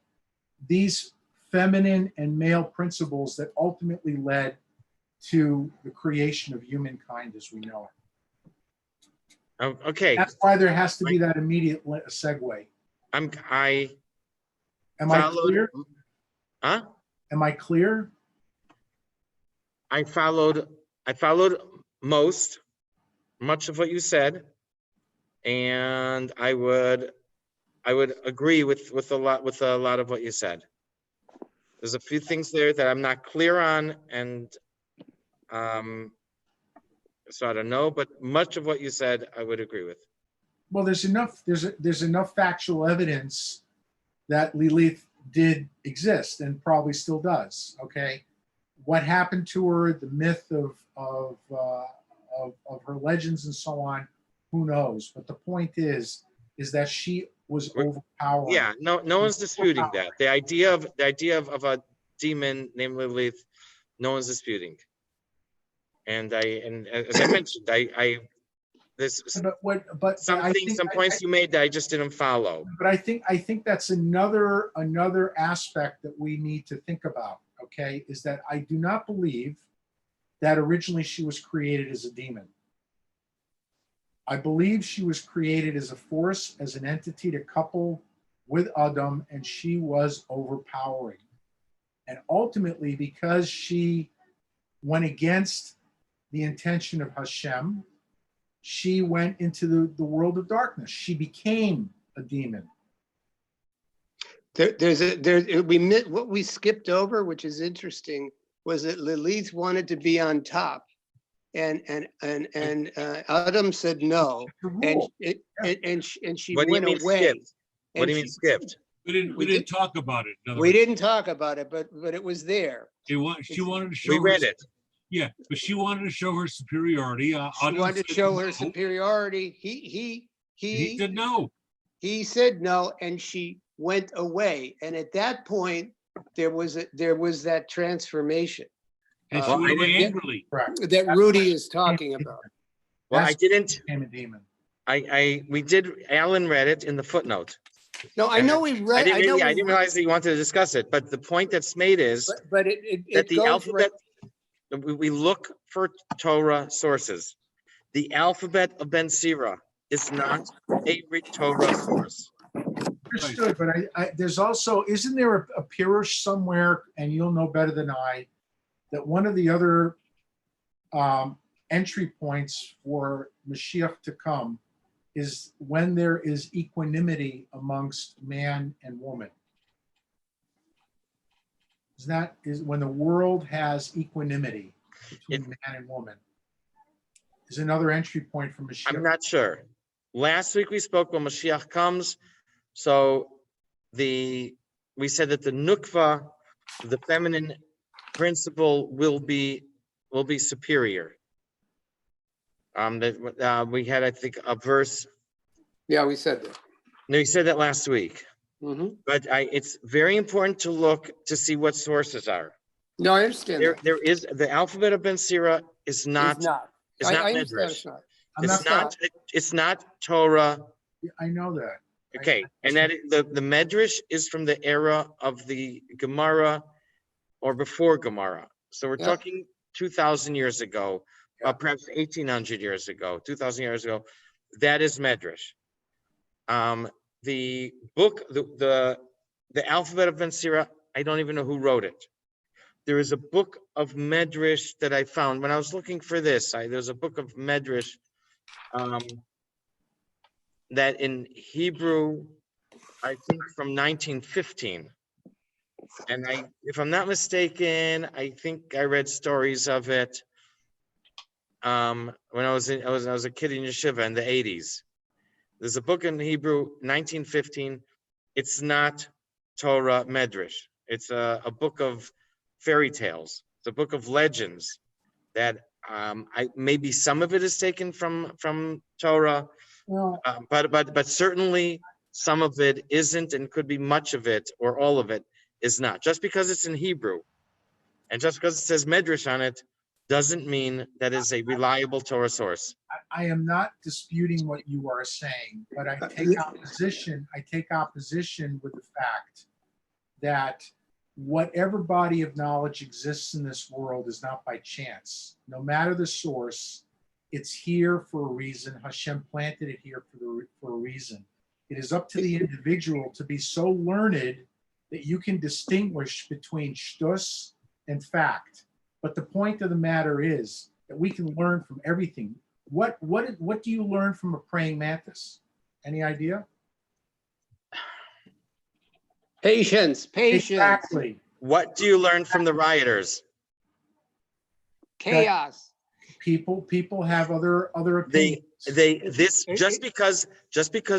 these feminine and male principles that ultimately led to the creation of humankind as we know it. Okay. That's why there has to be that immediate segue. Am I followed- clear? Huh? Am I clear? I followed much of what you said, and I would agree with a lot of what you said. There's a few things there that I'm not clear on, and so I don't know, but much of what you said I would agree with. Well, there's enough factual evidence that Lilith did exist and probably still does. Okay, what happened to her, the myth of her legends and so on, who knows? But the point is that she was overpowering. Yeah, no one's disputing that. The idea of a demon named Lilith, no one's disputing. And as I mentioned, there's some points you made that I just didn't follow. But I think that's another aspect that we need to think about. Okay, is that I do not believe that originally she was created as a demon. I believe she was created as a force, as an entity to couple with Adam, and she was overpowering. And ultimately, because she went against the intention of Hashem, she went into the world of darkness. She became a demon. What we skipped over, which is interesting, was that Lilith wanted to be on top, and Adam said no, and she What do you went mean away. skipped? What do you mean skipped? We didn't talk about it. in other We words. didn't talk about it, but it was there. She wanted to show. We read her- it. Yeah, but she wanted to show her superiority. She Adam wanted to said show her no. superiority. He said no. He said no, and she went away. And at that point, there was that transformation And she Well, went I away didn't- angrily. Correct. that Rudy is talking about. Well, That's- I didn't. Became a demon. We did. Alan read it in the footnote. No, I know we I read, didn't, I know, I didn't realize that you wanted to discuss it, but the point that's made is but that it the goes right. alphabet, we look for Torah sources. The alphabet of Ben Sira is not a Torah source. Understood, but there's also, isn't there a pirush somewhere, and you'll know better than I, that one of the other entry points for Mashiach to come is when there is equanimity amongst man and woman. Is when the world has equanimity between man and woman. Is another entry point for Mashiach. I'm not sure. Last week we spoke when Mashiach comes. So we said that the nukva, the feminine principle, will be superior. We had, I think, a verse. Yeah, we said that. No, you said that last week. Mhm. But it's very important to look to see what sources are. No, I understand that. There is the alphabet of Ben Sira is not. It's not. It's I not understand Midrash. it's not. It's not Torah. I know that. Okay, and that the Medrash is from the era of the Gemara or before Gemara. So we're Yeah. talking 2,000 years ago, Yeah. perhaps 1,800 years ago, 2,000 years ago. That is Medrash. The book, the alphabet of Ben Sira, I don't even know who wrote it. There is a book of Medrash that I found when I was looking for this. There's a book of Medrash that in Hebrew, I think from 1915. And if I'm not mistaken, I think I read stories of it when I was a kid in yeshiva in the 80s. There's a book in Hebrew, 1915. It's not Torah Medrash. It's a book of fairy tales. It's a book of legends that maybe some of it is taken from Torah, Well, but certainly some of it isn't, and could be much of it or all of it is not. Just because it's in Hebrew and just because it says Medrash on it doesn't mean that is a reliable Torah source. I am not disputing what you are saying, but I take opposition with the fact that whatever body of knowledge exists in this world is not by chance. No matter the source, it's here for a reason. Hashem planted it here for a reason. It is up to the individual to be so learned that you can distinguish between shtus and fact. But the point of the matter is that we can learn from everything. What do you learn from a praying mantis? Any idea? Patience. Exactly. What do you learn from the rioters? Chaos. People have other opinions. Just because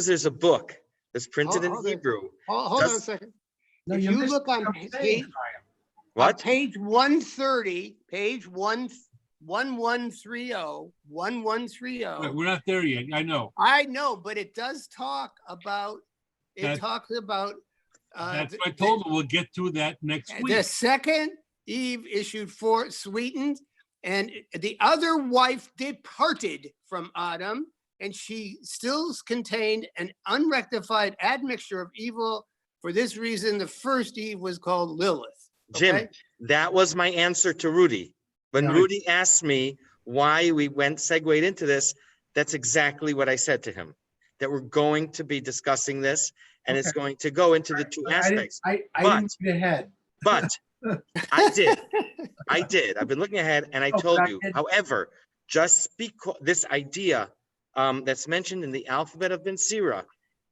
there's a book that's printed in Hold on. Hebrew. Hold on a second. No, If you're you missing look on what I'm saying, page, Chaim. What? page 130, page 1130, 1130. Right, we're not there yet. I know. I know, but it does talk about, That- talks about That's what I told them. We'll get to that next the week. second Eve issued forth sweetened, and the other wife departed from Adam, and she still contained an unrectified admixture of evil. For this reason, the first Eve was called Lilith. Jim, Okay? that was my answer to Rudy. When Yeah. Rudy asked me why we segued into this, that's exactly what I said to him. That we're going to be discussing this, and it's Okay. going to go into the two aspects. I But- didn't get ahead. But I did. I've been looking ahead, and I Oh, told but I you. did- However, just because this idea that's mentioned in the alphabet of Ben Sira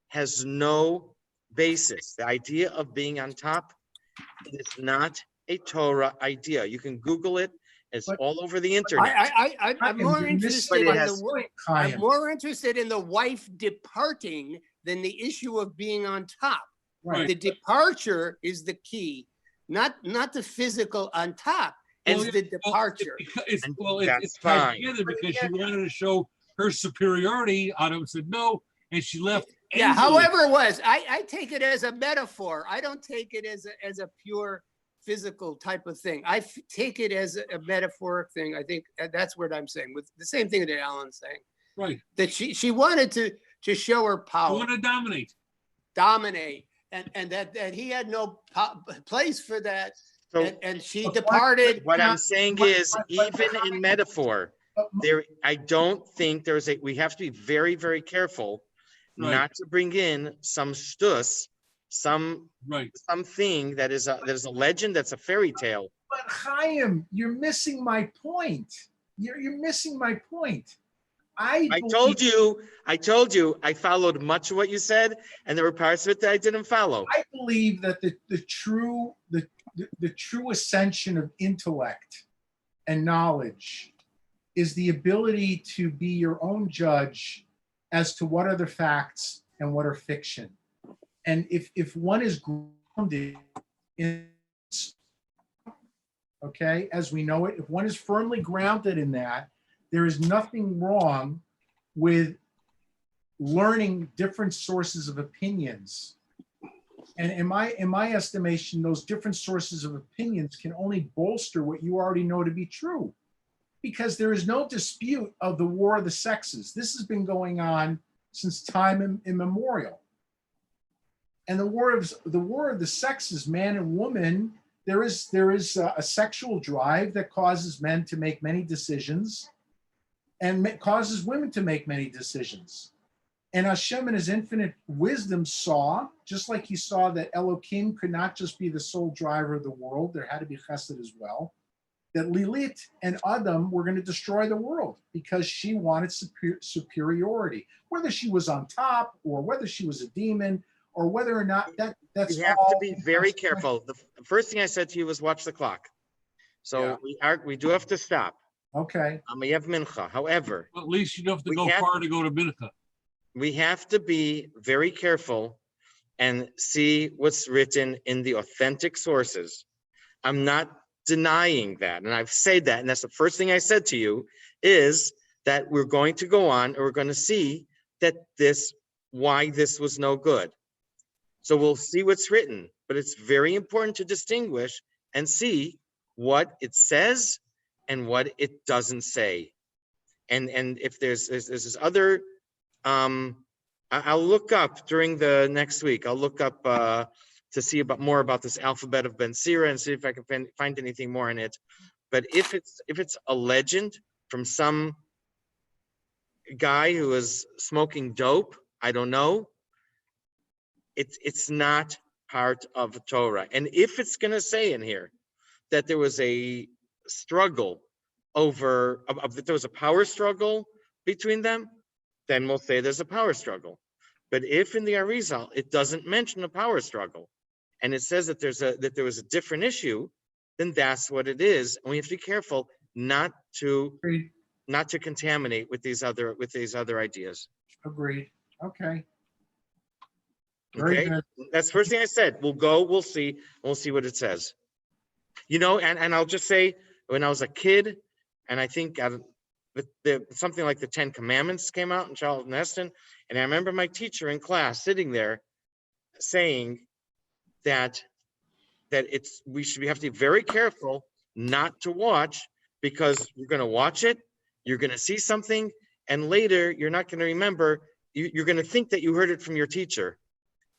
has no basis. The idea of being on top is not a Torah idea. You can Google it. It's But- all over the internet. I'm Chaim, more you're interested missing in has- the point, I'm Chaim. more interested in the wife departing than the issue of being on top. Right. The departure is the key, not the physical on top. And- It's the departure. That's It's tied fine. together because she wanted to show her superiority. Adam said no, and she left. Yeah, angrily. however it was, I take it as a metaphor. I don't take it as a pure physical type of thing. Take it as a metaphoric thing. I think that's what I'm saying. With the same thing that Alan's saying, Right. that she wanted to show her I power. want to dominate. dominate, and that he had no place for that, So and she But departed. what I'm saying is, even in metaphor, But I don't think we have to be very, very careful Right. not to bring in some stus, Right. something that is a legend, that's a fairy tale. But Chaim, you're missing my point. You're missing my point. I told you, I followed much of what you said, and there were parts of it that I didn't follow. I believe that the true ascension of intellect and knowledge is the ability to be your own judge as to what are the facts and what are fiction. And if one is grounded in, okay, as we know it, if one is firmly grounded in that, there is nothing wrong with learning different sources of opinions. And in my estimation, those different sources of opinions can only bolster what you already know to be true. Because there is no dispute of the war of the sexes. This has been going on since time immemorial. And the war of the sexes, man and woman, there is a sexual drive that causes men to make many decisions and causes women to make many decisions. And Hashem in his infinite wisdom saw, just like he saw that Elohim could not just be the sole driver of the world, there had to be chesed as well, that Lilith and Adam were going to destroy the world because she wanted superiority, whether she was on top or whether she was a demon or whether or not that's You have to be very careful. The first thing I said to you was watch the clock. So we do have to stop. Okay. We have mincha. However, At least you don't have to We go have- far to go to Mincha. we have to be very careful and see what's written in the authentic sources. I'm not denying that, and I've said that, and that's the first thing I said to you, is that we're going to go on and we're going to see that why this was no good. So we'll see what's written, but it's very important to distinguish and see what it says and what it doesn't say. And if there's this other, I'll look up during the next week. I'll look up to see more about this alphabet of Ben Sira and see if I can find anything more in it. But if it's a legend from some guy who is smoking dope, I don't know. It's not part of Torah. And if it's going to say in here that there was a struggle that there was a power struggle between them, then we'll say there's a power struggle. But if in the Arizal it doesn't mention a power struggle, and it says that there was a different issue, then that's what it is. And we have to be careful not to contaminate with these other ideas. Agreed. Okay. Very Okay, good. that's the first thing I said. We'll see what it says. And I'll just say, when I was a kid, and I think something like the 10 Commandments came out in Charlton Heston, and I remember my teacher in class sitting there saying that we have to be very careful not to watch, because you're going to watch it, you're going to see something, and later you're not going to remember. You're going to think that you heard it from your teacher.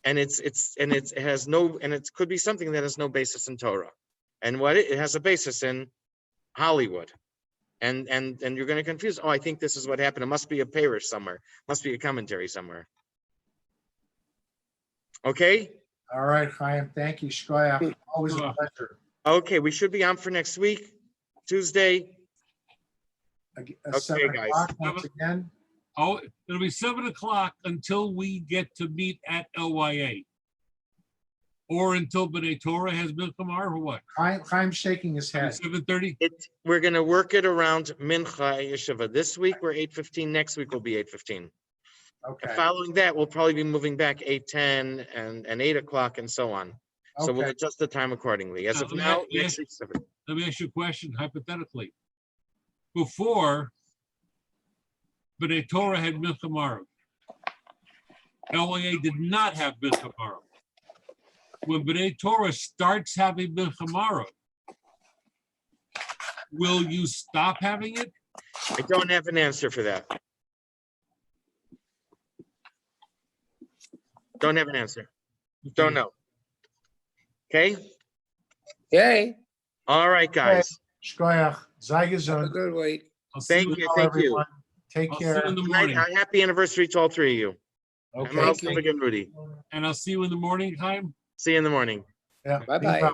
And it could be something that has no basis in Torah, and it has a basis in Hollywood, and you're going to confuse. Oh, I think this is what happened. It must be a parish somewhere. Must be a commentary somewhere. Okay. All right, Chaim. Thank you, Shkoyach. Always a pleasure. Okay, we should be on for next week, Tuesday. Okay, Okay, guys. Once again. Oh, it'll be 7 o'clock until we get to meet at LYA. Or until B'nai Torah has Mincha or what? Chaim's shaking his head. 7:30? We're going to work it around Mincha Yeshiva. This week we're 8:15. Next week will be 8:15. Okay. Following that, we'll probably be moving back 8:10 and 8 o'clock and so on. So we'll Okay. adjust the time accordingly. As of Let me now, ask- next week's 7. Let me ask you a question hypothetically. Before B'nai Torah had Mincha LYA did not have Mincha. When B'nai Torah starts having Mincha, will you stop having it? I don't have an answer for that. Don't have an answer. Don't know. Okay, Yay. all right, guys. Shkoyach, sei Have a gesund. good week. I'll see Thank you, you, Ciao, thank you. everyone. Take I'll see you care. in the Good night, morning. happy anniversary to all three of you. And Okay. also again, Rudy. And I'll see you in the morning time. See you in the morning. Yeah. Bye-bye.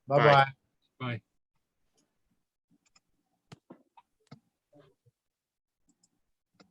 Bye-bye.